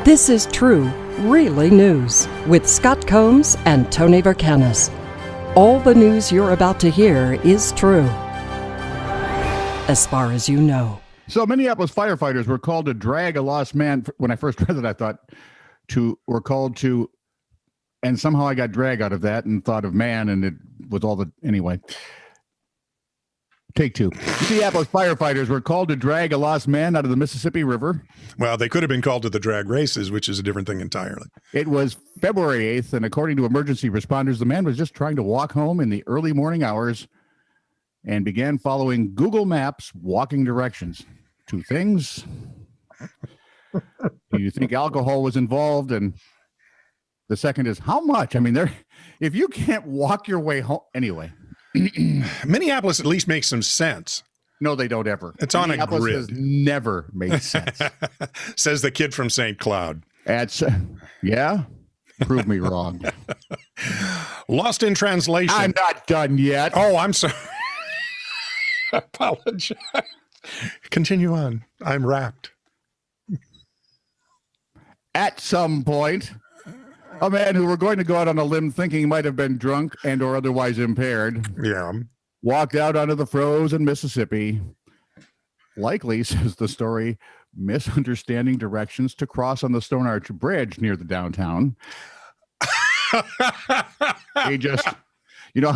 This is True, Really News with Scott Combs and Tony Vercanis. All the news you're about to hear is true, as far as you know. So Minneapolis firefighters were called to drag a lost man. When I first read it, I thought were called to, and somehow I got drag out of that and thought of man, and it was all the, anyway. Take two. Minneapolis firefighters were called to drag a lost man out of the Mississippi River. Well, they could have been called to the drag races, which is a different thing entirely. It was February 8th, and according to emergency responders, the man was just trying to walk home in the early morning hours and began following Google Maps walking directions. Two things. Do you think alcohol was involved? And the second is how much? I mean, if you can't walk your way home, anyway. Minneapolis at least makes some sense. No, they don't ever. It's on a grid. Has never made sense. Says the kid from St. Cloud. Yeah? Prove me wrong. Lost in translation. I'm not done yet. Oh, I'm sorry. I apologize. Continue on. I'm wrapped. At some point, a man who we're going to go out on a limb thinking he might have been drunk and or otherwise impaired walked out onto the frozen Mississippi, likely, says the story, misunderstanding directions to cross on the Stone Arch Bridge near the downtown. He just,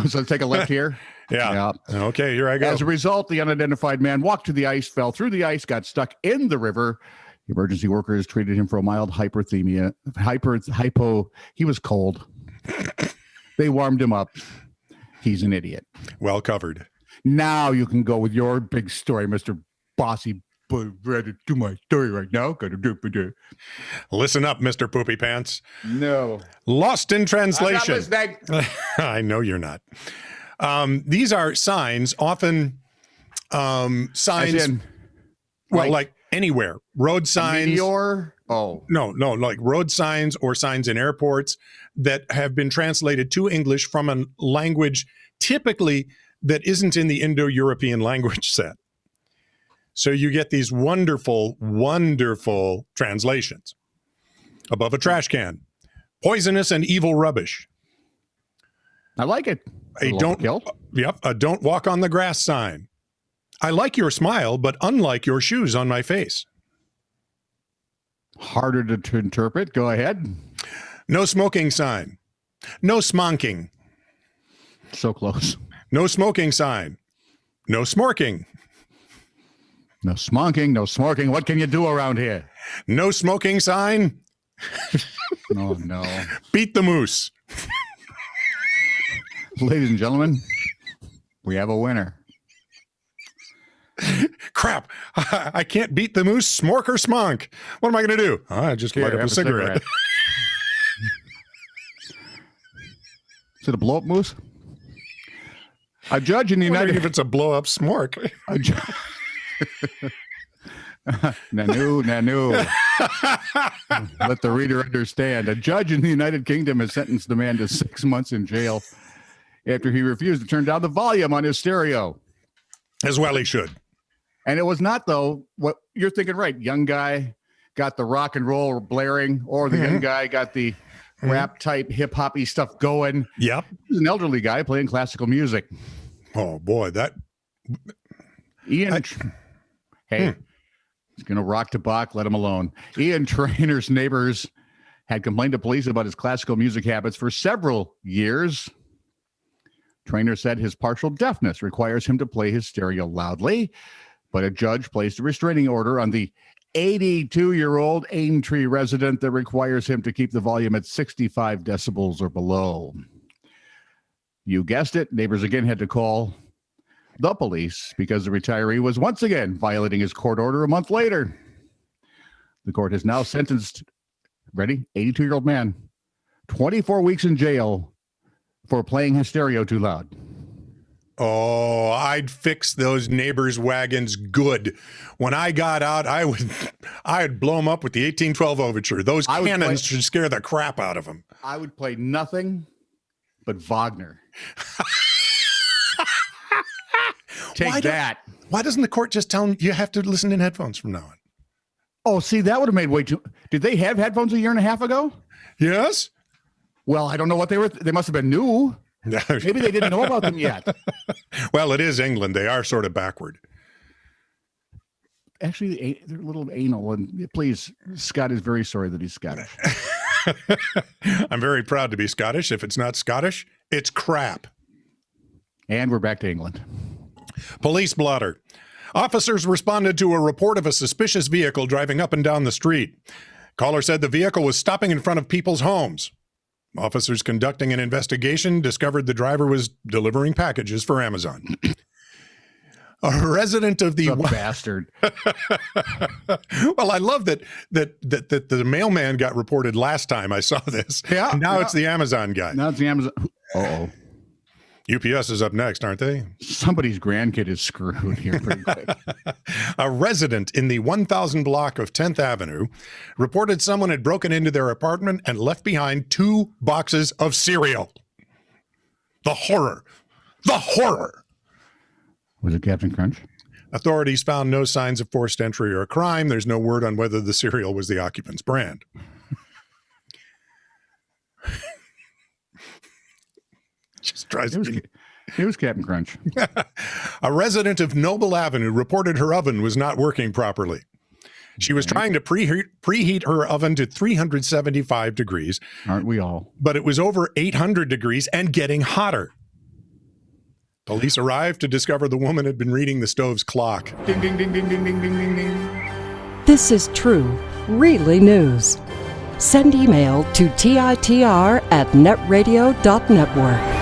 so take a left here. Yeah. Okay, here I go. As a result, the unidentified man walked to the ice, fell through the ice, got stuck in the river. Emergency workers treated him for a mild hypothermia. He was cold. They warmed him up. He's an idiot. Well covered. Now you can go with your big story, Mr. Bossy. Ready to do my story right now. Listen up, Mr. Poopy Pants. No. Lost in translation. I'm not listening. I know you're not. These are signs, often signs. Like anywhere. Road signs. Meteor? Oh. No, like road signs or signs in airports that have been translated to English from a language typically that isn't in the Indo-European language set. So you get these wonderful, wonderful translations. Above a trash can. Poisonous and evil rubbish. I like it. A don't walk on the grass sign. I like your smile, but unlike your shoes on my face. Harder to interpret. Go ahead. No smoking sign. No smonking. So close. No smoking sign. No smorking. No smonking, no smorking. What can you do around here? No smoking sign. Oh, no. Beat the moose. Ladies and gentlemen, we have a winner. Crap. I can't beat the moose, smork or smonk. What am I going to do? I just light up a cigarette. Is it a blow-up moose? A judge in the United States. If it's a blow-up smork. Nanu. Let the reader understand. A judge in the United Kingdom has sentenced the man to 6 months in jail after he refused to turn down the volume on his stereo. As well he should. And it was not, though, what you're thinking, right? Young guy got the rock and roll blaring, or the young guy got the rap type hip hoppy stuff going. Yep. He's an elderly guy playing classical music. Oh, boy, that. Ian. Hey, he's going to rock to Bach. Let him alone. Ian Trainor's neighbors had complained to police about his classical music habits for several years. Trainor said his partial deafness requires him to play his stereo loudly, but a judge placed a restraining order on the 82-year-old Aintree resident that requires him to keep the volume at 65 decibels or below. You guessed it, neighbors again had to call the police because the retiree was once again violating his court order a month later. The court has now sentenced, 82-year-old man, 24 weeks in jail for playing his stereo too loud. Oh, I'd fix those neighbors' wagons good. When I got out, I'd blow them up with the 1812 overture. Those cannons should scare the crap out of them. I would play nothing but Wagner. Take that. Why doesn't the court just tell them you have to listen in headphones from now on? Oh, see, that would have made way too. Did they have headphones a year and a half ago? Yes. Well, I don't know what they were. They must have been new. Maybe they didn't know about them yet. Well, it is England. They are sort of backward. Actually, they're a little anal. And please, Scott is very sorry that he's Scottish. I'm very proud to be Scottish. If it's not Scottish, it's crap. And we're back to England. Police blotter. Officers responded to a report of a suspicious vehicle driving up and down the street. Caller said the vehicle was stopping in front of people's homes. Officers conducting an investigation discovered the driver was delivering packages for Amazon. A resident of the bastard. Well, I love that the mailman got reported last time I saw this. Yeah. And now it's the Amazon guy. Now it's the Amazon. Uh-oh. UPS is up next, aren't they? Somebody's grandkid is screwed here pretty quick. A resident in the 1000 block of 10th Avenue reported someone had broken into their apartment and left behind 2 boxes of cereal. The horror. The horror. Was it Captain Crunch? Authorities found no signs of forced entry or crime. There's no word on whether the cereal was the occupant's brand. Just tries to. It was Captain Crunch. A resident of Noble Avenue reported her oven was not working properly. She was trying to preheat her oven to 375 degrees. Aren't we all? But it was over 800 degrees and getting hotter. Police arrived to discover the woman had been reading the stove's clock. Ding, ding, ding, ding, ding, ding, ding, ding, ding. This is true, really news. Send email to TITR@netradio.network.